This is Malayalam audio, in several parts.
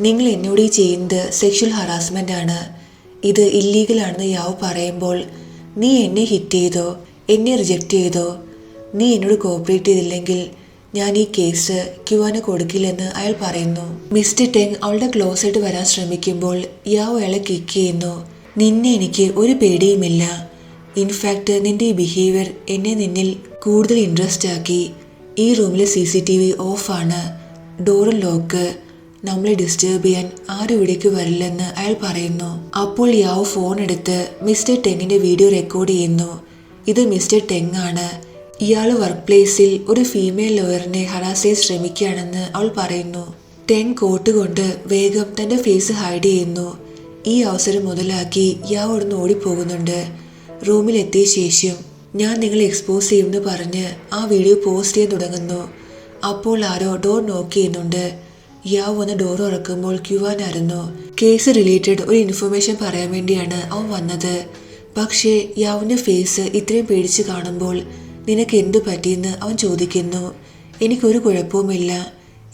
നിങ്ങൾ എന്നോട് ഈ ചെയ്യുന്നത് സെക്ഷൽ ഹറാസ്മെൻ്റ് ആണ്, ഇത് ഇല്ലീഗലാണെന്ന് യാവ് പറയുമ്പോൾ നീ എന്നെ ഹിറ്റ് ചെയ്തോ, എന്നെ റിജക്റ്റ് ചെയ്തോ, നീ എന്നോട് കോപ്പറേറ്റ് ചെയ്തില്ലെങ്കിൽ ഞാൻ ഈ കേസ് ക്യുവാന് കൊടുക്കില്ലെന്ന് അയാൾ പറയുന്നു. മിസ്റ്റർ ടെങ് അവളുടെ ക്ലോസായിട്ട് വരാൻ ശ്രമിക്കുമ്പോൾ യാവ് അയാളെ കിക്ക് ചെയ്യുന്നു. നിന്നെ എനിക്ക് ഒരു പേടിയുമില്ല, ഇൻഫാക്റ്റ് നിന്റെ ഈ ബിഹേവിയർ എന്നെ നിന്നിൽ കൂടുതൽ ഇൻട്രസ്റ്റ് ആക്കി. ഈ റൂമിലെ CCTV ഓഫാണ്, ഡോറും ലോക്ക്, നമ്മളെ ഡിസ്റ്റർബ് ചെയ്യാൻ ആരും ഇവിടേക്ക് വരില്ലെന്ന് അയാൾ പറയുന്നു. അപ്പോൾ യാവ് ഫോൺ എടുത്ത് മിസ്റ്റർ ടെങ്ങിന്റെ വീഡിയോ റെക്കോർഡ് ചെയ്യുന്നു. ഇത് മിസ്റ്റർ ടെങ് ആണ്, ഇയാൾ വർക്ക് പ്ലേസിൽ ഒരു ഫീമെയിൽ ലോയറിനെ ഹറാസ് ചെയ്യാൻ ശ്രമിക്കുകയാണെന്ന് അവൾ പറയുന്നു. ടെങ് കോട്ട് കൊണ്ട് വേഗം തന്റെ ഫേസ് ഹൈഡ് ചെയ്യുന്നു. ഈ അവസരം മുതലാക്കി യാവ് അവിടുന്ന് ഓടിപ്പോകുന്നുണ്ട്. റൂമിലെത്തിയ ശേഷം ഞാൻ നിങ്ങളെ എക്സ്പോസ് ചെയ്യുമെന്ന് പറഞ്ഞ് ആ വീഡിയോ പോസ്റ്റ് ചെയ്യാൻ തുടങ്ങുന്നു. അപ്പോൾ ആരോ ഡോർ നോക്ക് ചെയ്യുന്നുണ്ട്. യാവ് വന്ന് ഡോർ തുറക്കുമ്പോൾ ക്യുവാനായിരുന്നു. കേസ് റിലേറ്റഡ് ഒരു ഇൻഫർമേഷൻ പറയാൻ വേണ്ടിയാണ് അവൻ വന്നത്. പക്ഷേ യാവിന്റെ ഫേസ് ഇത്രയും പേടിച്ച് കാണുമ്പോൾ നിനക്ക് എന്തു പറ്റിയെന്ന് അവൻ ചോദിക്കുന്നു. എനിക്കൊരു കുഴപ്പവുമില്ല,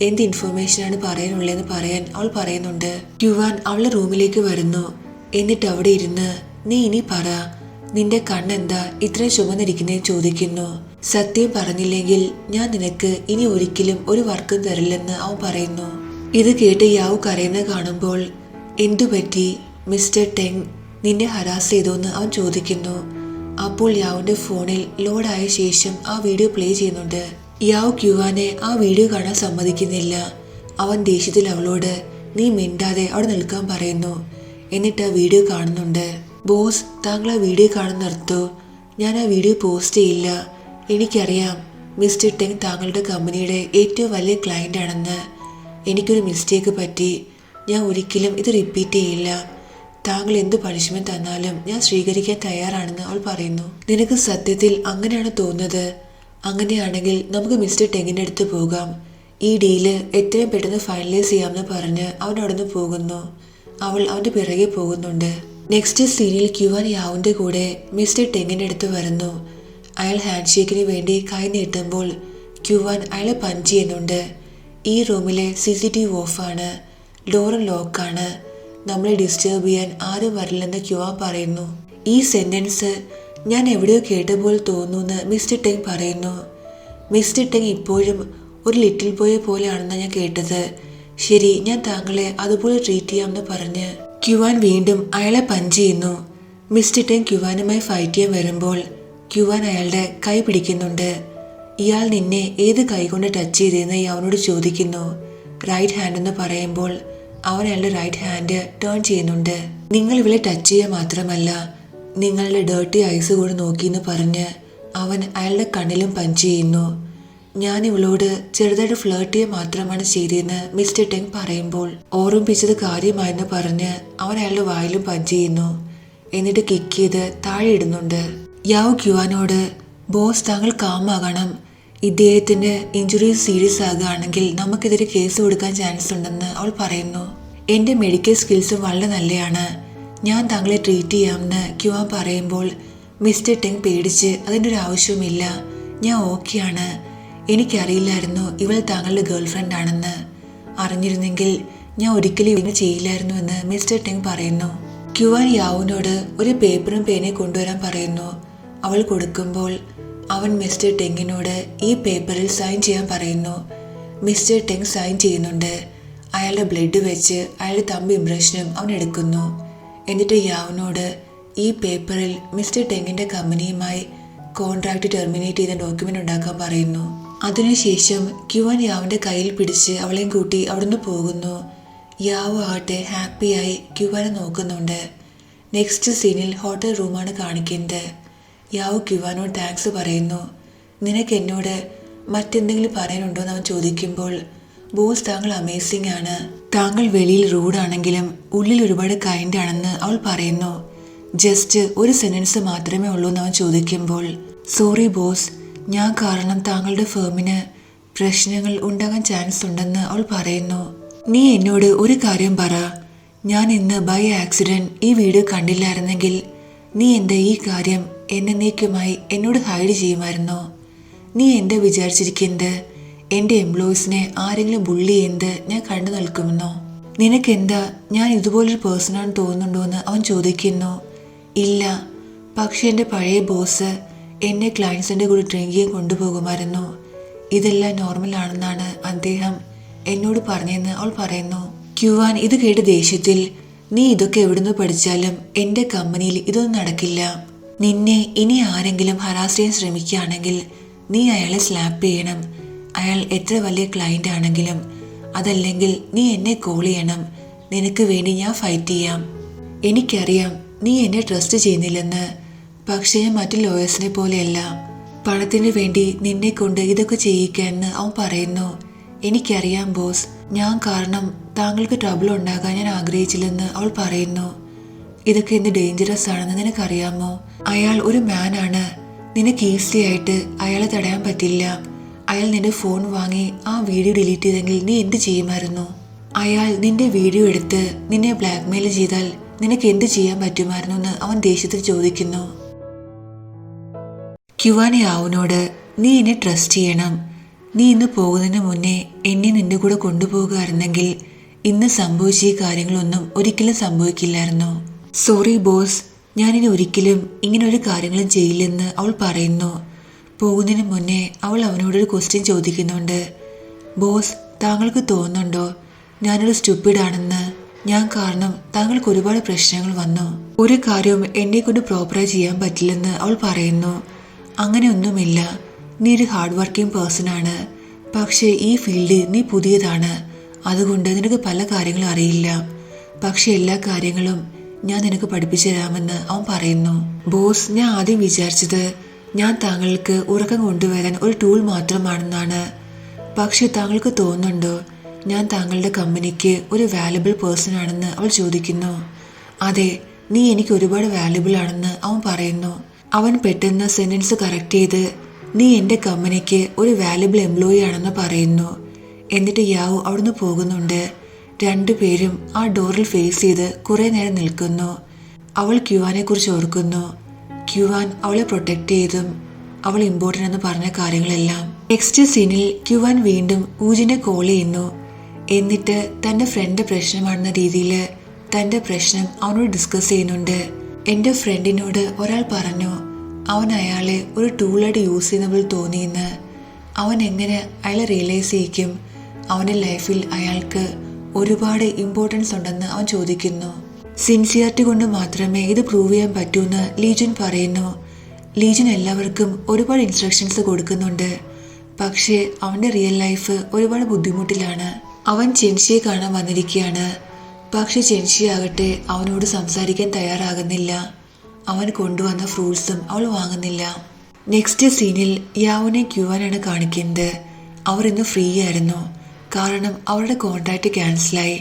എന്ത് ഇൻഫർമേഷനാണ് പറയാനുള്ളതെന്ന് പറയാൻ അവൾ പറയുന്നുണ്ട്. ക്യുവാൻ അവളുടെ റൂമിലേക്ക് വരുന്നു. എന്നിട്ട് അവിടെ ഇരുന്ന് നീ ഇനി പറ, നിന്റെ കണ്ണെന്താ ഇത്രയും ചുമന്നിരിക്കുന്നതെന്ന് ചോദിക്കുന്നു. സത്യം പറഞ്ഞില്ലെങ്കിൽ ഞാൻ നിനക്ക് ഇനി ഒരിക്കലും ഒരു വർക്കും തരില്ലെന്ന് അവൻ പറയുന്നു. ഇത് കേട്ട് യാവ് കരയുന്നത് കാണുമ്പോൾ എന്തുപറ്റി, മിസ്റ്റർ ടെങ് നിന്നെ ഹരാസ് ചെയ്തോന്ന് അവൻ ചോദിക്കുന്നു. അപ്പോൾ യാവിന്റെ ഫോണിൽ ലോഡായ ശേഷം ആ വീഡിയോ പ്ലേ ചെയ്യുന്നുണ്ട്. യാവ് ക്യുവാനെ ആ വീഡിയോ കാണാൻ സമ്മതിക്കുന്നില്ല. അവൻ ദേഷ്യത്തിൽ അവളോട് നീ മിണ്ടാതെ അവിടെ നിൽക്കാൻ പറയുന്നു. എന്നിട്ട് ആ വീഡിയോ കാണുന്നുണ്ട്. ബോസ്, താങ്കൾ ആ വീഡിയോ കാണാൻ നിർത്തൂ, ഞാൻ ആ വീഡിയോ പോസ്റ്റ് ചെയ്യില്ല. എനിക്കറിയാം മിസ്റ്റർ ടെങ് താങ്കളുടെ കമ്പനിയുടെ ഏറ്റവും വലിയ ക്ലയൻ്റ് ആണെന്ന്. എനിക്കൊരു മിസ്റ്റേക്ക് പറ്റി, ഞാൻ ഒരിക്കലും ഇത് റിപ്പീറ്റ് ചെയ്യില്ല. താങ്കൾ എന്ത് പണിഷ്മെന്റ് തന്നാലും ഞാൻ സ്വീകരിക്കാൻ തയ്യാറാണെന്ന് അവൾ പറയുന്നു. നിനക്ക് സത്യത്തിൽ അങ്ങനെയാണ് തോന്നുന്നത്? അങ്ങനെയാണെങ്കിൽ നമുക്ക് മിസ്റ്റർ ടെങ്ങിൻ്റെ അടുത്ത് പോകാം, ഈ ഡീല് എത്രയും പെട്ടെന്ന് ഫൈനലൈസ് ചെയ്യാമെന്ന് പറഞ്ഞ് അവൻ അവിടുന്ന് പോകുന്നു. അവൾ അവൻ്റെ പിറകെ പോകുന്നുണ്ട്. നെക്സ്റ്റ് സീനിൽ ക്യുവാൻ യാവിൻ്റെ കൂടെ മിസ്റ്റർ ടെങ്ങിൻ്റെ അടുത്ത് വരുന്നു. അയാൾ ഹാൻഡ് ഷേക്കിന് വേണ്ടി കൈ നീട്ടുമ്പോൾ ക്യുവാൻ അയാളെ പഞ്ച് ചെയ്യുന്നുണ്ട്. ഈ റൂമിലെ CCTV ഓഫാണ്, ഡോറും ലോക്കാണ്, നമ്മളെ ഡിസ്റ്റർബ് ചെയ്യാൻ ആരും വരില്ലെന്ന് ക്യുവാൻ പറയുന്നു. ഈ സെന്റൻസ് ഞാൻ എവിടെയോ കേട്ട പോലെ തോന്നുന്നു മിസ്റ്റർ ടെങ് പറയുന്നു. മിസ്റ്റർ ടെങ് ഇപ്പോഴും ഒരു ലിറ്റിൽ ബോയെ പോലെയാണെന്നാണ് ഞാൻ കേട്ടത്. ശരി, ഞാൻ താങ്കളെ അതുപോലെ ട്രീറ്റ് ചെയ്യാമെന്ന് പറഞ്ഞ് ക്യുവാൻ വീണ്ടും അയാളെ പഞ്ച് ചെയ്യുന്നു. മിസ്റ്റർ ടെങ് ക്യുവാനുമായി ഫൈറ്റ് ചെയ്യാൻ വരുമ്പോൾ ക്യുവാൻ അയാളുടെ കൈ പിടിക്കുന്നുണ്ട്. ഇയാൾ നിന്നെ ഏത് കൈ കൊണ്ട് ടച്ച് ചെയ്തതെന്ന് അവനോട് ചോദിക്കുന്നു. റൈറ്റ് ഹാൻഡ് എന്ന് പറയുമ്പോൾ അവൻ അയാളുടെ റൈറ്റ് ഹാൻഡ് ടേൺ ചെയ്യുന്നുണ്ട്. നിങ്ങൾ ഇവളെ ടച്ച് ചെയ്യുക മാത്രമല്ല നിങ്ങളുടെ ഡേർട്ടി ഐസ് കൂടെ നോക്കിയെന്ന് പറഞ്ഞ് അവൻ അയാളുടെ കണ്ണിലും പഞ്ച് ചെയ്യുന്നു. ഞാൻ ഇവളോട് ചെറുതായിട്ട് ഫ്ലേർട്ട് ചെയ്യുക മാത്രമാണ് ചെയ്തതെന്ന് മിസ്റ്റർ ടെങ് പറയുമ്പോൾ ഓർമ്മിപ്പിച്ചത് കാര്യമായെന്ന് പറഞ്ഞ് അവൻ അയാളുടെ വായിലും പഞ്ച് ചെയ്യുന്നു. എന്നിട്ട് കിക്ക് ചെയ്ത് താഴെ ഇടുന്നുണ്ട്. യാവ് ക്യുവാനോട് ബോസ് താങ്കൾ കാമാകണം, ഇദ്ദേഹത്തിന് ഇഞ്ചുറീസ് സീരിയസ് ആകുകയാണെങ്കിൽ നമുക്കെതിരെ കേസ് കൊടുക്കാൻ ചാൻസ് ഉണ്ടെന്ന് അവൾ പറയുന്നു. എൻ്റെ മെഡിക്കൽ സ്കിൽസും വളരെ നല്ലതാണ്, ഞാൻ താങ്കളെ ട്രീറ്റ് ചെയ്യാമെന്ന് ക്യുവാൻ പറയുമ്പോൾ മിസ്റ്റർ ടെങ് പേടിച്ച് അതിൻ്റെ ഒരു ആവശ്യവുമില്ല, ഞാൻ ഓക്കെയാണ്, എനിക്കറിയില്ലായിരുന്നു ഇവൾ താങ്കളുടെ ഗേൾ ഫ്രണ്ട് ആണെന്ന്, അറിഞ്ഞിരുന്നെങ്കിൽ ഞാൻ ഒരിക്കലും ഇങ്ങനെ ചെയ്യില്ലായിരുന്നു എന്ന് മിസ്റ്റർ ടെങ് പറയുന്നു. ക്യുവാൻ യാവുനോട് ഒരു പേപ്പറും പേനയും കൊണ്ടുവരാൻ പറയുന്നു. അവൾ കൊടുക്കുമ്പോൾ അവൻ മിസ്റ്റർ ടെങ്ങിനോട് ഈ പേപ്പറിൽ സൈൻ ചെയ്യാൻ പറയുന്നു. മിസ്റ്റർ ടെങ് സൈൻ ചെയ്യുന്നുണ്ട്. അയാളുടെ ബ്ലഡ് വെച്ച് അയാളുടെ തമ്പ് ഇംപ്രഷനും അവൻ എടുക്കുന്നു. എന്നിട്ട് യാവിനോട് ഈ പേപ്പറിൽ മിസ്റ്റർ ടെങ്ങിൻ്റെ കമ്പനിയുമായി കോൺട്രാക്ട് ടെർമിനേറ്റ് ചെയ്ത ഡോക്യുമെൻ്റ് ഉണ്ടാക്കാൻ പറയുന്നു. അതിനുശേഷം ക്യുവാൻ യാവിൻ്റെ കയ്യിൽ പിടിച്ച് അവളെയും കൂട്ടി അവിടുന്ന് പോകുന്നു. യാവ് ആകട്ടെ ഹാപ്പിയായി ക്യുവാനെ നോക്കുന്നുണ്ട്. നെക്സ്റ്റ് സീനിൽ ഹോട്ടൽ റൂമാണ് കാണിക്കുന്നത്. യാവ് ക്യുവാനോട് താങ്ക്സ് പറയുന്നു. നിനക്ക് എന്നോട് മറ്റെന്തെങ്കിലും പറയാനുണ്ടോ എന്ന് അവൻ ചോദിക്കുമ്പോൾ ബോസ് താങ്കൾ അമേസിംഗ് ആണ്, താങ്കൾ വെളിയിൽ റൂഡാണെങ്കിലും ഉള്ളിൽ ഒരുപാട് കൈൻഡ് ആണെന്ന് അവൾ പറയുന്നു. ജസ്റ്റ് ഒരു സെന്റൻസ് മാത്രമേ ഉള്ളൂ എന്ന് അവൻ ചോദിക്കുമ്പോൾ സോറി ബോസ്, ഞാൻ കാരണം താങ്കളുടെ ഫേമിന് പ്രശ്നങ്ങൾ ഉണ്ടാകാൻ ചാൻസ് ഉണ്ടെന്ന് അവൾ പറയുന്നു. നീ എന്നോട് ഒരു കാര്യം പറ, ഞാൻ ഇന്ന് ബൈ ആക്സിഡന്റ് ഈ വീഡിയോ കണ്ടില്ലായിരുന്നെങ്കിൽ നീ എന്താ ഈ കാര്യം എന്നേക്കുമായി എന്നോട് ഹൈഡ് ചെയ്യുമായിരുന്നോ? നീ എന്താ വിചാരിച്ചിരിക്കുന്നത്? എൻ്റെ എംപ്ലോയീസിനെ ആരെങ്കിലും ബുള്ളി ചെയ്യുന്നത് ഞാൻ കണ്ടു നിൽക്കുമെന്നോ? നിനക്കെന്താ ഞാൻ ഇതുപോലൊരു പേഴ്സണാണെന്ന് തോന്നുന്നുണ്ടോ എന്ന് അവൻ ചോദിക്കുന്നു. ഇല്ല, പക്ഷെ എൻ്റെ പഴയ ബോസ് എന്നെ ക്ലയൻസിൻ്റെ കൂടെ ഡ്രിങ്ക് ചെയ്യാൻ കൊണ്ടുപോകുമായിരുന്നു. ഇതെല്ലാം നോർമലാണെന്നാണ് അദ്ദേഹം എന്നോട് പറഞ്ഞതെന്ന് അവൾ പറയുന്നു. ക്യുവാൻ ഇത് കേട്ട് ദേഷ്യത്തിൽ, നീ ഇതൊക്കെ എവിടുന്ന് പഠിച്ചാലും എൻ്റെ കമ്പനിയിൽ ഇതൊന്നും നടക്കില്ല. നിന്നെ ഇനി ആരെങ്കിലും ഹറാസ് ചെയ്യാൻ ശ്രമിക്കുകയാണെങ്കിൽ നീ അയാളെ സ്ലാപ്പ് ചെയ്യണം. അയാൾ എത്ര വലിയ ക്ലയൻ്റ് ആണെങ്കിലും. അതല്ലെങ്കിൽ നീ എന്നെ കോൾ ചെയ്യണം. നിനക്ക് വേണ്ടി ഞാൻ ഫൈറ്റ് ചെയ്യാം. എനിക്കറിയാം നീ എന്നെ ട്രസ്റ്റ് ചെയ്യുന്നില്ലെന്ന്. പക്ഷേ ഞാൻ മറ്റു ലോയേഴ്സിനെ പോലെയല്ല. പണത്തിന് വേണ്ടി നിന്നെ കൊണ്ട് ഇതൊക്കെ ചെയ്യിക്കാമെന്ന് അവൻ പറയുന്നു. എനിക്കറിയാം ബോസ്, ഞാൻ കാരണം താങ്കൾക്ക് ട്രബിൾ ഉണ്ടാകാൻ ഞാൻ ആഗ്രഹിച്ചില്ലെന്ന് അവൾ പറയുന്നു. ഇതൊക്കെ എന്ത് ഡേഞ്ചറസ് ആണെന്ന് നിനക്കറിയാമോ? അയാൾ ഒരു മാനാണ്. നിനക്ക് ഈസി ആയിട്ട് അയാളെ തടയാൻ പറ്റില്ല. അയാൾ നിന്റെ ഫോൺ വാങ്ങി ആ വീഡിയോ ഡിലീറ്റ് ചെയ്തെങ്കിൽ നീ എന്ത് ചെയ്യുമായിരുന്നു? അയാൾ നിന്റെ വീഡിയോ എടുത്ത് നിന്നെ ബ്ലാക്ക്മെയിൽ ചെയ്താൽ നിനക്ക് എന്ത് ചെയ്യാൻ പറ്റുമായിരുന്നു എന്ന് അവൻ ദേഷ്യത്തിൽ ചോദിക്കുന്നു. ക്യുവാനെ യാവുനോട്, നീ എന്നെ ട്രസ്റ്റ് ചെയ്യണം. നീ ഇന്ന് പോകുന്നതിന് മുന്നേ എന്നെ നിന്റെ കൂടെ കൊണ്ടുപോകുകയായിരുന്നെങ്കിൽ ഇന്ന് സംഭവിച്ച ഈ കാര്യങ്ങളൊന്നും ഒരിക്കലും സംഭവിക്കില്ലായിരുന്നു. സോറി ബോസ്, ഞാനിനി ഒരിക്കലും ഇങ്ങനെ ഒരു കാര്യങ്ങളും ചെയ്യില്ലെന്ന് അവൾ പറയുന്നു. പോകുന്നതിന് മുന്നേ അവൾ അവനോടൊരു ക്വസ്റ്റ്യൻ ചോദിക്കുന്നുണ്ട്. ബോസ്, താങ്കൾക്ക് തോന്നുന്നുണ്ടോ ഞാനൊരു സ്റ്റുപ്പിഡാണെന്ന്? ഞാൻ കാരണം താങ്കൾക്ക് ഒരുപാട് പ്രശ്നങ്ങൾ വന്നു. ഒരു കാര്യവും എന്നെ കൊണ്ട് പ്രോപ്പറായി ചെയ്യാൻ പറ്റില്ലെന്ന് അവൾ പറയുന്നു. അങ്ങനെയൊന്നുമില്ല. നീ ഒരു ഹാർഡ് വർക്കിംഗ് പേഴ്സൺ ആണ്. പക്ഷേ ഈ ഫീൽഡിൽ നീ പുതിയതാണ്. അതുകൊണ്ട് നിനക്ക് പല കാര്യങ്ങളും അറിയില്ല. പക്ഷെ എല്ലാ കാര്യങ്ങളും ഞാൻ നിനക്ക് പഠിപ്പിച്ചു തരാമെന്ന് അവൻ പറയുന്നു. ബോസ്, ഞാൻ ആദ്യം വിചാരിച്ചത് ഞാൻ താങ്കൾക്ക് ഉറക്കം കൊണ്ടുവരാൻ ഒരു ടൂൾ മാത്രമാണെന്നാണ്. പക്ഷെ താങ്കൾക്ക് തോന്നുന്നുണ്ടോ ഞാൻ താങ്കളുടെ കമ്പനിക്ക് ഒരു വാല്യുബിൾ പേഴ്സൺ ആണെന്ന് അവൾ ചോദിക്കുന്നു. അതെ, നീ എനിക്ക് ഒരുപാട് വാല്യുബിൾ ആണെന്ന് അവൻ പറയുന്നു. അവൻ പെട്ടെന്ന് സെന്റൻസ് കറക്റ്റ് ചെയ്ത് നീ എൻ്റെ കമ്പനിക്ക് ഒരു വാല്യുബിൾ എംപ്ലോയി ആണെന്ന് പറയുന്നു. എന്നിട്ട് യാവു അവിടുന്ന് പോകുന്നുണ്ട്. രണ്ടുപേരും ആ ഡോറിൽ ഫേസ് ചെയ്ത് കുറെ നേരം നിൽക്കുന്നു. അവൾ ക്യുവാനെ കുറിച്ച് ഓർക്കുന്നു. ക്യുവാൻ അവളെ പ്രൊട്ടക്ട് ചെയ്തും അവൾ ഇമ്പോർട്ടൻ്റ് എന്ന് പറഞ്ഞ കാര്യങ്ങളെല്ലാം. നെക്സ്റ്റ് സീനിൽ ക്യുവാൻ വീണ്ടും ഊജിനെ കോൾ ചെയ്യുന്നു. എന്നിട്ട് തൻ്റെ ഫ്രണ്ട് പ്രശ്നമാണെന്ന രീതിയിൽ തൻ്റെ പ്രശ്നം അവനോട് ഡിസ്കസ് ചെയ്യുന്നുണ്ട്. എൻ്റെ ഫ്രണ്ടിനോട് ഒരാൾ പറഞ്ഞു അവൻ അയാളെ ഒരു ടൂളായിട്ട് യൂസ് ചെയ്യുന്നവൾ തോന്നിയെന്ന്. അവൻ എങ്ങനെ അയാളെ റിയലൈസ് ചെയ്യിക്കും? അവൻ്റെ ലൈഫിൽ അയാൾക്ക് ഒരുപാട് ഇമ്പോർട്ടൻസ് ഉണ്ടെന്ന് അവൻ ചോദിക്കുന്നു. സിൻസിയറിറ്റി കൊണ്ട് മാത്രമേ ഇത് പ്രൂവ് ചെയ്യാൻ പറ്റൂന്ന് ലീജൻ പറയുന്നു. ലീജൻ എല്ലാവർക്കും ഒരുപാട് ഇൻസ്ട്രക്ഷൻസ് കൊടുക്കുന്നുണ്ട്. പക്ഷേ അവൻ്റെ റിയൽ ലൈഫ് ഒരുപാട് ബുദ്ധിമുട്ടിലാണ്. അവൻ ചെൻഷിയെ കാണാൻ വന്നിരിക്കുകയാണ്. പക്ഷെ ചെൻഷി ആകട്ടെ അവനോട് സംസാരിക്കാൻ തയ്യാറാകുന്നില്ല. അവൻ കൊണ്ടുവന്ന ഫ്രൂട്ട്സും അവൾ വാങ്ങുന്നില്ല. നെക്സ്റ്റ് സീനിൽ യാവുനെ ക്യുവാനാണ് കാണിക്കുന്നത്. അവർ ഇന്ന് ഫ്രീ ആയിരുന്നു. കാരണം അവരുടെ കോൺട്രാക്റ്റ് ക്യാൻസലായി.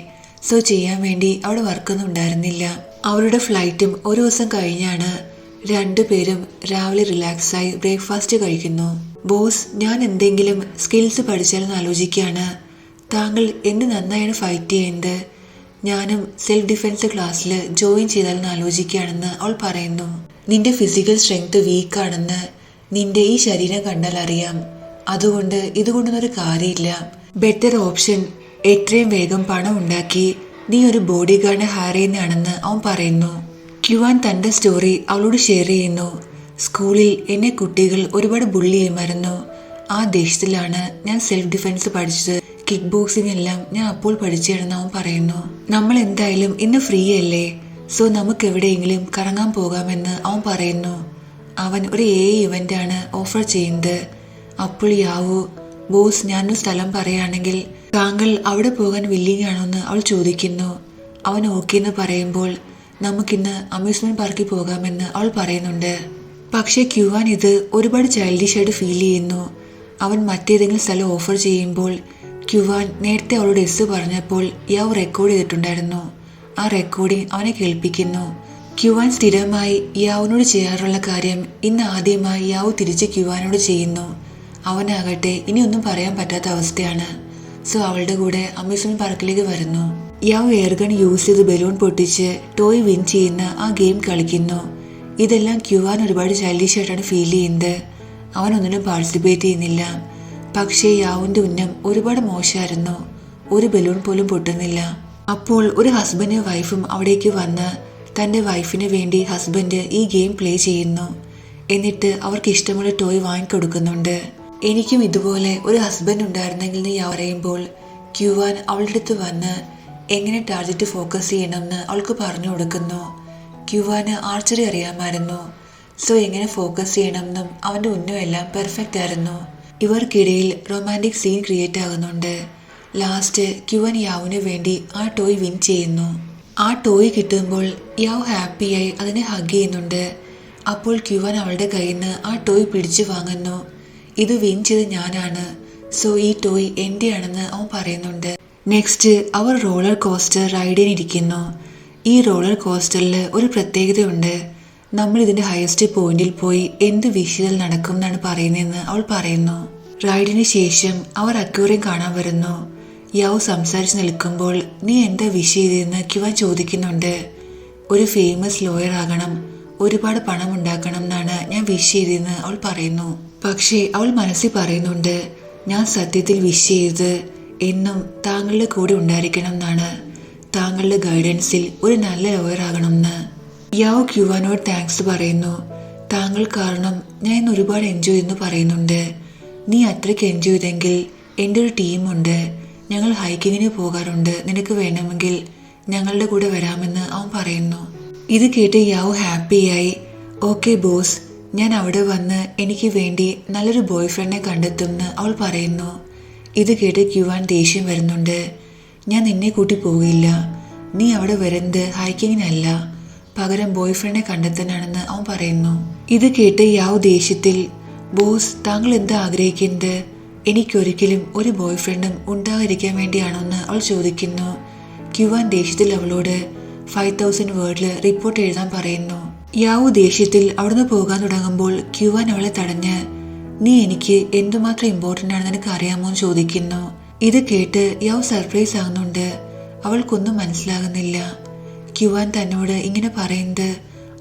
സോ ചെയ്യാൻ വേണ്ടി അവിടെ വർക്കൊന്നും ഉണ്ടായിരുന്നില്ല. അവരുടെ ഫ്ലൈറ്റും ഒരു ദിവസം കഴിഞ്ഞാണ്. രണ്ടുപേരും രാവിലെ റിലാക്സായി ബ്രേക്ക്ഫാസ്റ്റ് കഴിക്കുന്നു. ബോസ്, ഞാൻ എന്തെങ്കിലും സ്കിൽസ് പഠിച്ചാലെന്ന് ആലോചിക്കുകയാണ്. താങ്കൾ എന്ത് നന്നായാണ് ഫൈറ്റ് ചെയ്യുന്നത്. ഞാനും സെൽഫ് ഡിഫെൻസ് ക്ലാസ്സിൽ ജോയിൻ ചെയ്താലെന്ന് ആലോചിക്കുകയാണെന്ന് അവൾ പറയുന്നു. നിന്റെ ഫിസിക്കൽ സ്ട്രെങ്ത് വീക്കാണെന്ന് നിന്റെ ഈ ശരീരം കണ്ടാൽ അറിയാം. അതുകൊണ്ട് ഇതുകൊണ്ടൊന്നൊരു കാര്യമില്ല. ബെറ്റർ ഓപ്ഷൻ എത്രയും വേഗം പണം ഉണ്ടാക്കി നീ ഒരു ബോഡി ഗാർഡിനെ ഹയർ ചെയ്യുന്നതാണെന്ന് അവൻ പറയുന്നു. ക്യുവാൻ തൻ്റെ സ്റ്റോറി അവളോട് ഷെയർ ചെയ്യുന്നു. സ്കൂളിൽ എന്നെ കുട്ടികൾ ഒരുപാട് ബുള്ളി ചെയ്യുമായിരുന്നു. ആ ദേഷ്യത്തിലാണ് ഞാൻ സെൽഫ് ഡിഫെൻസ് പഠിച്ചത്. കിക്ക് ബോക്സിംഗ് എല്ലാം ഞാൻ അപ്പോൾ പഠിച്ചതാണെന്ന് അവൻ പറയുന്നു. നമ്മൾ എന്തായാലും ഇന്ന് ഫ്രീ അല്ലേ, സോ നമുക്ക് എവിടെയെങ്കിലും കറങ്ങാൻ പോകാമെന്ന് അവൻ പറയുന്നു. അവൻ ഒരു ഇവൻ്റാണ് ഓഫർ ചെയ്യുന്നത്. അപ്പോൾ യാവു, ബോസ്, ഞാനൊരു സ്ഥലം പറയുകയാണെങ്കിൽ താങ്കൾ അവിടെ പോകാൻ വില്ലിങ് ആണോ എന്ന് അവൾ ചോദിക്കുന്നു. അവൻ ഓക്കെ എന്ന് പറയുമ്പോൾ നമുക്കിന്ന് അമ്യൂസ്മെന്റ് പാർക്കിൽ പോകാമെന്ന് അവൾ പറയുന്നുണ്ട്. പക്ഷേ ക്യുവാൻ ഇത് ഒരുപാട് ചൈൽഡിഷായിട്ട് ഫീൽ ചെയ്യുന്നു. അവൻ മറ്റേതെങ്കിലും സ്ഥലം ഓഫർ ചെയ്യുമ്പോൾ ക്യുവാൻ നേരത്തെ അവളോട് എസ് പറഞ്ഞപ്പോൾ യാവ് റെക്കോർഡ് ചെയ്തിട്ടുണ്ടായിരുന്നു. ആ റെക്കോർഡിംഗ് അവനെ കേൾപ്പിക്കുന്നു. ക്യുവാൻ സ്ഥിരമായി യാവിനോട് ചെയ്യാറുള്ള കാര്യം ഇന്ന് ആദ്യമായി യാവ് തിരിച്ച് ക്യുവാനോട് ചെയ്യുന്നു. അവനാകട്ടെ ഇനിയൊന്നും പറയാൻ പറ്റാത്ത അവസ്ഥയാണ്. സോ അവളുടെ കൂടെ അമ്യൂസ്മെന്റ് പാർക്കിലേക്ക് വരുന്നു. യാവ് എയർഗൺ യൂസ് ചെയ്ത് ബലൂൺ പൊട്ടിച്ച് ടോയ് വിൻ ചെയ്യുന്ന ആ ഗെയിം കളിക്കുന്നു. ഇതെല്ലാം ക്യുവാൻ ഒരുപാട് ചൈൽഡിഷായിട്ടാണ് ഫീൽ ചെയ്യുന്നത്. അവനൊന്നിനും പാർട്ടിസിപ്പേറ്റ് ചെയ്യുന്നില്ല. പക്ഷേ യാവിൻ്റെ ഉന്നം ഒരുപാട് മോശമായിരുന്നു. ഒരു ബലൂൺ പോലും പൊട്ടുന്നില്ല. അപ്പോൾ ഒരു ഹസ്ബൻഡും വൈഫും അവിടേക്ക് വന്ന് തൻ്റെ വൈഫിന് വേണ്ടി ഹസ്ബൻഡ് ഈ ഗെയിം പ്ലേ ചെയ്യുന്നു. എന്നിട്ട് അവർക്ക് ഇഷ്ടമുള്ള ടോയ് വാങ്ങിക്കൊടുക്കുന്നുണ്ട്. എനിക്കും ഇതുപോലെ ഒരു ഹസ്ബൻഡ് ഉണ്ടായിരുന്നെങ്കിൽ നീ പറയുമ്പോൾ ക്യുവാൻ അവളുടെ അടുത്ത് വന്ന് എങ്ങനെ ടാർഗറ്റ് ഫോക്കസ് ചെയ്യണമെന്ന് അവൾക്ക് പറഞ്ഞു കൊടുക്കുന്നു. ക്യുവാന് ആർച്ചറി അറിയാമായിരുന്നു. സോ എങ്ങനെ ഫോക്കസ് ചെയ്യണമെന്നും അവൻ്റെ ഉന്നമെല്ലാം പെർഫെക്റ്റ് ആയിരുന്നു. ഇവർക്കിടയിൽ റൊമാൻറ്റിക് സീൻ ക്രിയേറ്റ് ആകുന്നുണ്ട്. ലാസ്റ്റ് ക്യുവാൻ യാവിന് വേണ്ടി ആ ടോയ് വിൻ ചെയ്യുന്നു. ആ ടോയ് കിട്ടുമ്പോൾ യാവ് ഹാപ്പിയായി അതിനെ ഹഗ് ചെയ്യുന്നുണ്ട്. അപ്പോൾ ക്യുവാൻ അവളുടെ കയ്യിൽ നിന്ന് ആ ടോയ് പിടിച്ചു വാങ്ങുന്നു. ഇത് വിൻ ചെയ്ത് ഞാനാണ്, സോ ഈ ടോയ് എൻ്റെ ആണെന്ന് അവൻ പറയുന്നുണ്ട്. നെക്സ്റ്റ് അവർ റോളർ കോസ്റ്റർ റൈഡ് ചെയ്യാനിരിക്കുന്നു. ഈ റോളർ കോസ്റ്ററിൽ ഒരു പ്രത്യേകതയുണ്ട്. നമ്മൾ ഇതിൻ്റെ ഹയസ്റ്റ് പോയിന്റിൽ പോയി എന്ത് വിഷ് ചെയ്താൽ നടക്കും എന്നാണ് പറയുന്നതെന്ന് അവൾ പറയുന്നു. റൈഡിന് ശേഷം അവർ അക്വേറിയം കാണാൻ വരുന്നു. യാവ് സംസാരിച്ച് നിൽക്കുമ്പോൾ നീ എന്താ വിഷ് ചെയ്തതെന്ന് ക്യുവാൻ ചോദിക്കുന്നുണ്ട്. ഒരു ഫേമസ് ലോയർ ആകണം, ഒരുപാട് പണം ഉണ്ടാക്കണം എന്നാണ് ഞാൻ വിഷ് ചെയ്തതെന്ന് അവൾ പറയുന്നു. പക്ഷേ അവൾ മനസ്സിൽ പറയുന്നുണ്ട്, ഞാൻ സത്യത്തിൽ വിഷ് ചെയ്തത് എന്നും താങ്കളുടെ കൂടെ ഉണ്ടായിരിക്കണം എന്നാണ്, താങ്കളുടെ ഗൈഡൻസിൽ ഒരു നല്ല ലോയർ ആകണമെന്ന്. യാവ് ക്യുവാനോട് താങ്ക്സ് പറയുന്നു. താങ്കൾ കാരണം ഞാൻ ഇന്ന് ഒരുപാട് എൻജോയ് എന്ന് പറയുന്നുണ്ട്. നീ അത്രയ്ക്ക് എൻജോയ് ചെയ്തെങ്കിൽ എൻ്റെ ഒരു ടീമുണ്ട്, ഞങ്ങൾ ഹൈക്കിങ്ങിന് പോകാറുണ്ട്, നിനക്ക് വേണമെങ്കിൽ ഞങ്ങളുടെ കൂടെ വരാമെന്ന് അവൻ പറയുന്നു. ഇത് കേട്ട് യാവ് ഹാപ്പിയായി. ഓക്കെ ബോസ്, ഞാൻ അവിടെ വന്ന് എനിക്ക് വേണ്ടി നല്ലൊരു ബോയ് ഫ്രണ്ടിനെ കണ്ടെത്തുമെന്ന് അവൾ പറയുന്നു. ഇത് കേട്ട് ക്യുവാൻ ദേഷ്യം വരുന്നുണ്ട്. ഞാൻ നിന്നെ കൂട്ടി പോകില്ല, നീ അവിടെ വരുന്നത് ഹൈക്കിങ്ങിനല്ല, പകരം ബോയ് ഫ്രണ്ടിനെ കണ്ടെത്താനാണെന്ന് അവൻ പറയുന്നു. ഇത് കേട്ട് യാവ് ദേഷ്യത്തിൽ, ബോസ് താങ്കൾ എന്താ ആഗ്രഹിക്കുന്നത്? എനിക്കൊരിക്കലും ഒരു ബോയ് ഫ്രണ്ടും ഉണ്ടാകാതിരിക്കാൻ വേണ്ടിയാണോന്ന് അവൾ ചോദിക്കുന്നു. ക്യുവാൻ ദേഷ്യത്തിൽ അവളോട് 5000 വേർഡിൽ റിപ്പോർട്ട് എഴുതാൻ പറയുന്നു. യാവു ദേഷ്യത്തിൽ അവിടുന്ന് പോകാൻ തുടങ്ങുമ്പോൾ ക്യുവാൻ അവളെ തടഞ്ഞ്, നീ എനിക്ക് എന്തുമാത്രം ഇമ്പോർട്ടൻ്റ് ആണെന്ന് എനിക്ക് അറിയാമോ എന്ന് ചോദിക്കുന്നു. ഇത് കേട്ട് യാവ് സർപ്രൈസ് ആകുന്നുണ്ട്. അവൾക്കൊന്നും മനസ്സിലാകുന്നില്ല. ക്യുവാൻ തന്നോട് ഇങ്ങനെ പറയുന്നത്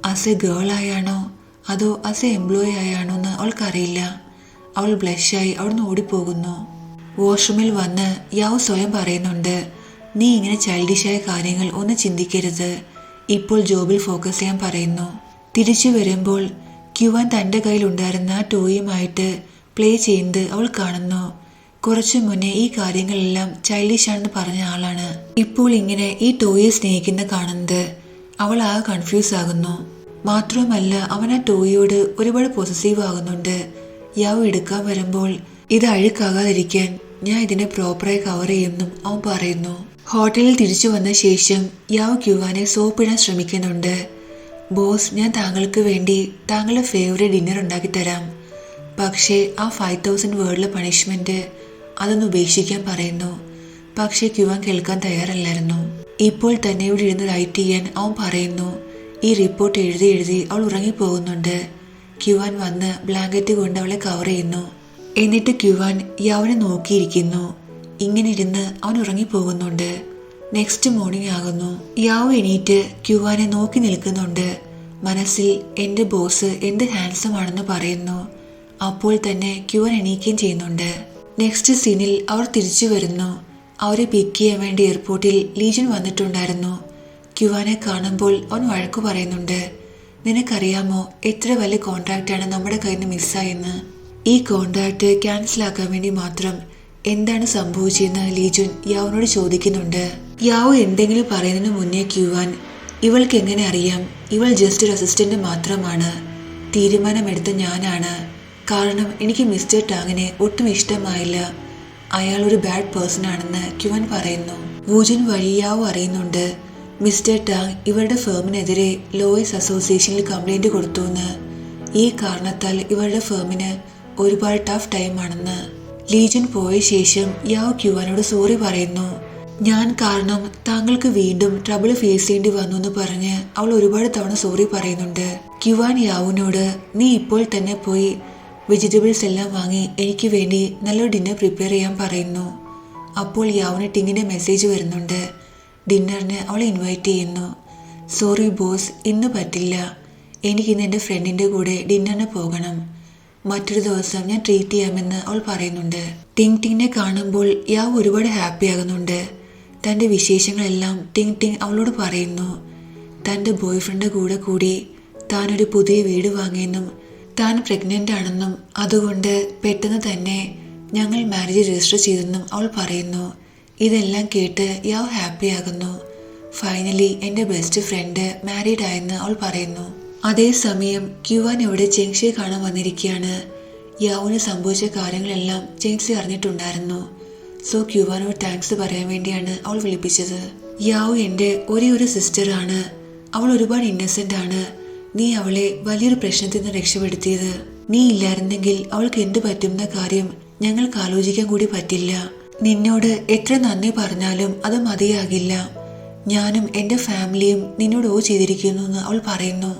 ആസ് എ ഗേൾ ആയാണോ അതോ ആസ് എ എംപ്ലോയി ആയാണോ എന്ന് അവൾക്കറിയില്ല. അവൾ ബ്ലഷായി അവിടുന്ന് ഓടിപ്പോകുന്നു. വാഷ്റൂമിൽ വന്ന് യാവ് സ്വയം പറയുന്നുണ്ട്, നീ ഇങ്ങനെ ചൈൽഡിഷായ കാര്യങ്ങൾ ഒന്നും ചിന്തിക്കരുത്, ഇപ്പോൾ ജോബിൽ ഫോക്കസ് ചെയ്യാൻ പറയുന്നു. തിരിച്ചു വരുമ്പോൾ ക്യുവാൻ തൻ്റെ കയ്യിലുണ്ടായിരുന്ന ആ ടോയുമായിട്ട് പ്ലേ ചെയ്യുന്നത് അവൾ കാണുന്നു. കുറച്ചു മുന്നേ ഈ കാര്യങ്ങളെല്ലാം ചൈൽഡിഷ് ആണെന്ന് പറഞ്ഞ ആളാണ് ഇപ്പോൾ ഇങ്ങനെ ഈ ടോയെ സ്നേഹിക്കുന്ന കാണുന്നത്. അവൾ ആകെ കൺഫ്യൂസ് ആകുന്നു. മാത്രവുമല്ല അവൻ ആ ടോയോട് ഒരുപാട് പൊസസീവ് ആകുന്നുണ്ട്. യാവ് എടുക്കാൻ വരുമ്പോൾ ഇത് അഴുക്കാകാതിരിക്കാൻ ഞാൻ ഇതിനെ പ്രോപ്പറായി കവർ ചെയ്യുമെന്നും അവൻ പറയുന്നു. ഹോട്ടലിൽ തിരിച്ചു വന്ന ശേഷം യാവ് ക്യുവാനെ സോപ്പിടാൻ ശ്രമിക്കുന്നുണ്ട്. ബോസ്, ഞാൻ താങ്കൾക്ക് വേണ്ടി താങ്കളുടെ ഫേവറേറ്റ് ഡിന്നർ ഉണ്ടാക്കി തരാം, പക്ഷേ ആ 5000 വേർഡിലെ പണിഷ്മെന്റ് അതൊന്ന് ഉപേക്ഷിക്കാൻ പറയുന്നു. പക്ഷേ ക്യുവാൻ കേൾക്കാൻ തയ്യാറല്ലായിരുന്നു. ഇപ്പോൾ തന്നെ ഇവിടെ ഇരുന്ന് റൈറ്റ് ചെയ്യാൻ അവൻ പറയുന്നു. ഈ റിപ്പോർട്ട് എഴുതി എഴുതി അവൾ ഉറങ്ങിപ്പോകുന്നുണ്ട്. ക്യുവാൻ വന്ന് ബ്ലാങ്കറ്റ് കൊണ്ട് അവളെ കവർ ചെയ്യുന്നു. എന്നിട്ട് ക്യുവാൻ യാവിനെ നോക്കിയിരിക്കുന്നു. ഇങ്ങനെ ഇരുന്ന് അവൻ ഉറങ്ങിപ്പോകുന്നുണ്ട്. നെക്സ്റ്റ് മോർണിംഗ് ആകുന്നു. യാവ് എണീറ്റ് ക്യുവാനെ നോക്കി നിൽക്കുന്നുണ്ട്. മനസ്സിൽ എൻ്റെ ബോസ് എന്ത് ഹാൻസം ആണെന്ന് പറയുന്നു. അപ്പോൾ തന്നെ ക്യുവാൻ എണീക്കുകയും ചെയ്യുന്നുണ്ട്. നെക്സ്റ്റ് സീനിൽ അവർ തിരിച്ചു വരുന്നു. അവരെ പിക്ക് ചെയ്യാൻ വേണ്ടി എയർപോർട്ടിൽ ലീജൻ വന്നിട്ടുണ്ടായിരുന്നു. ക്യുവാനെ കാണുമ്പോൾ അവൻ വഴക്കു പറയുന്നുണ്ട്. നിനക്കറിയാമോ എത്ര വലിയ കോൺട്രാക്റ്റാണ് നമ്മുടെ കയ്യിൽ നിന്ന് മിസ്സായെന്ന്? ഈ കോൺട്രാക്റ്റ് ക്യാൻസൽ ആക്കാൻ വേണ്ടി മാത്രം എന്താണ് സംഭവിച്ചതെന്ന് ലീജൻ യാവിനോട് ചോദിക്കുന്നുണ്ട്. യാവ് എന്തെങ്കിലും പറയുന്നതിന് മുന്നേ ക്യുവാൻ, ഇവൾക്ക് എങ്ങനെ അറിയാം, ഇവൾ ജസ്റ്റ് ഒരു അസിസ്റ്റന്റ് മാത്രമാണ്, തീരുമാനമെടുത്ത ഞാനാണ്, കാരണം എനിക്ക് മിസ്റ്റർ ടാങ്ങിനെ ഒട്ടും ഇഷ്ടമായില്ല, അയാൾ ഒരു ബാഡ് പേഴ്സൺ ആണെന്ന് ക്യുവാൻ പറയുന്നു. വൂജൻ വഴി യാവ് അറിയുന്നുണ്ട് മിസ്റ്റർ ടാങ് ഇവരുടെ ഫേമിനെതിരെ ലോയേഴ്സ് അസോസിയേഷനിൽ കംപ്ലൈന്റ് കൊടുത്തുവെന്ന്. ഈ കാരണത്താൽ ഇവരുടെ ഫേമിന് ഒരുപാട് ടഫ് ടൈമാണെന്ന്. ലീജൻ പോയ ശേഷം യാവ് ക്യുവാനോട് സോറി പറയുന്നു. ഞാൻ കാരണം താങ്കൾക്ക് വീണ്ടും ട്രബിൾ ഫേസ് ചെയ്യേണ്ടി വന്നു എന്ന് പറഞ്ഞ് അവൾ ഒരുപാട് തവണ സോറി പറയുന്നുണ്ട്. ക്യുവാൻ യാവിനോട് നീ ഇപ്പോൾ തന്നെ പോയി വെജിറ്റബിൾസ് എല്ലാം വാങ്ങി എനിക്ക് വേണ്ടി നല്ലൊരു ഡിന്നർ പ്രിപ്പയർ ചെയ്യാൻ പറയുന്നു. അപ്പോൾ യാവിന് ടിങ്ങിന്റെ മെസ്സേജ് വരുന്നുണ്ട്. ഡിന്നറിന് അവളെ ഇൻവൈറ്റ് ചെയ്യുന്നു. സോറി ബോസ്, ഇന്ന് പറ്റില്ല, എനിക്കിന്ന് എൻ്റെ ഫ്രണ്ടിൻ്റെ കൂടെ ഡിന്നറിന് പോകണം, മറ്റൊരു ദിവസം ഞാൻ ട്രീറ്റ് ചെയ്യാമെന്ന് അവൾ പറയുന്നുണ്ട്. ടിങ് ടിങ്ങിനെ കാണുമ്പോൾ യാവ് ഒരുപാട് ഹാപ്പി ആകുന്നുണ്ട്. തൻ്റെ വിശേഷങ്ങളെല്ലാം ടിങ് ടിങ് അവളോട് പറയുന്നു. തൻ്റെ ബോയ്ഫ്രണ്ട് കൂടെ കൂടി താനൊരു പുതിയ വീട് വാങ്ങിയെന്നും താൻ പ്രഗ്നൻ്റ് ആണെന്നും അതുകൊണ്ട് പെട്ടെന്ന് തന്നെ ഞങ്ങൾ മാരേജ് രജിസ്റ്റർ ചെയ്തെന്നും അവൾ പറയുന്നു. ഇതെല്ലാം കേട്ട് യാവ് ഹാപ്പിയാകുന്നു. ഫൈനലി എൻ്റെ ബെസ്റ്റ് ഫ്രണ്ട് മാരീഡ് ആയെന്ന് അവൾ പറയുന്നു. അതേസമയം ക്യുവാൻ ഇവിടെ ചെങ്സിയെ കാണാൻ വന്നിരിക്കുകയാണ്. യാവുന് സംഭവിച്ച കാര്യങ്ങളെല്ലാം ചെങ്സി അറിഞ്ഞിട്ടുണ്ടായിരുന്നു. സോ ക്യുവാനോട് താങ്ക്സ് പറയാൻ വേണ്ടിയാണ് അവൾ വിളിപ്പിച്ചത്. യാവു എൻ്റെ ഒരേ ഒരു സിസ്റ്ററാണ്. അവൾ ഒരുപാട് ഇന്നസെന്റ് ആണ്. നീ അവളെ വലിയൊരു പ്രശ്നത്തിൽ നിന്ന് രക്ഷപ്പെടുത്തിയത്. നീ ഇല്ലായിരുന്നെങ്കിൽ അവൾക്ക് എന്ത് പറ്റുന്ന കാര്യം ഞങ്ങൾക്ക് ആലോചിക്കാൻ കൂടി പറ്റില്ല. നിന്നോട് എത്ര നന്ദി പറഞ്ഞാലും അത് മതിയാകില്ല. ഞാനും എൻ്റെ ഫാമിലിയും നിന്നോട് ചെയ്തിരിക്കുന്നു എന്ന് അവൾ പറയുന്നു.